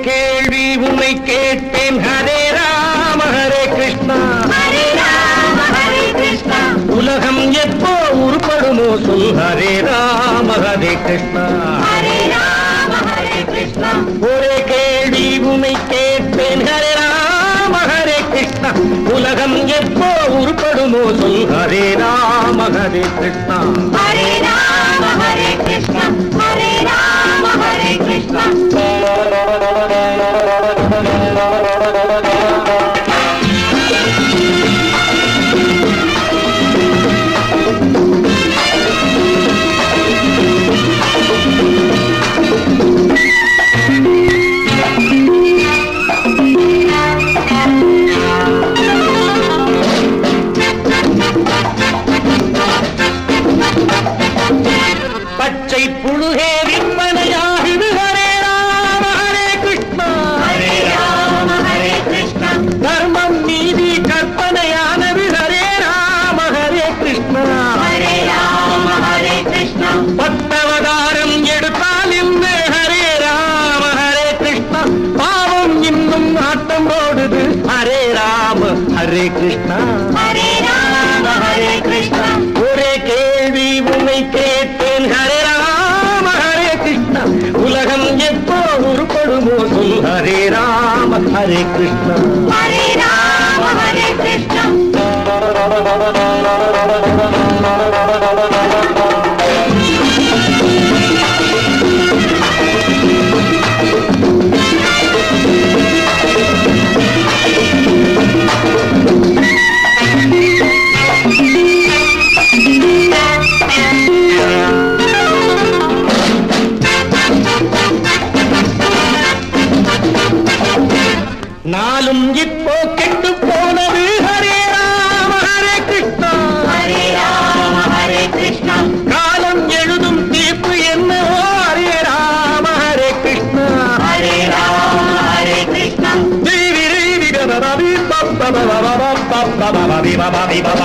கேள்வி உன்னை கேட்பேன். ஹரே ராம ஹரே கிருஷ்ணா, ஹரே ராம ஹரே கிருஷ்ணா. உலகம் எப்போ உருப்படுமோ சொல். ஹரே ராம ஹரே கிருஷ்ணா, ஹரே ராம ஹரே கிருஷ்ணா. ஒரே கேள்வி உன்னை கேட்பேன். ஹரே ராம ஹரே கிருஷ்ணா, உலகம் எப்போ உருப்படுமோ சொல். ஹரே ராம ஹரே கிருஷ்ணா, ஹரே ராம ஹரே கிருஷ்ணா. ஹரே ராம ஹரே கிருஷ்ணா. பச்சை புழுகே விற்பனையாகுது. ஹரே ராம ஹரே கிருஷ்ணா, ஹரே ராம ஹரே கிருஷ்ணா. தர்மம் நீதி கற்பனையானது. ஹரே ராம ஹரே கிருஷ்ணா, ஹரே ராம ஹரே கிருஷ்ணா. பத்தவதாரம் எடுத்தால் இந்த. ஹரே ராம ஹரே கிருஷ்ணா, பாவம் இன்னும் ஆட்டம் போடுது. ஹரே ராம ஹரே கிருஷ்ணா, ஹரே ராம ஹரே கிருஷ்ணா. ஒரே கேள்வி உன்னை கேட்பேன். ஹரே ராம ஹரே கிருஷ்ணா, உலகம் எப்போ உருப்படுமோ சொல். ஹரே ராம ஹரே கிருஷ்ணா, ஹரே ராம ஹரே கிருஷ்ணா. நாளும் இப்போ கெட்டு போனது. ஹரே ராம ஹரே கிருஷ்ணா, ஹரே ராம ஹரே கிருஷ்ணா. காலம் எழுதும் தீர்ப்பு என்னவோ. ஹரே ராம ஹரே கிருஷ்ணா, ஹரே ராம ஹரே கிருஷ்ணா. தேவி ரேவி கதரவி பப்ப பப பப பப்ப பப பப பப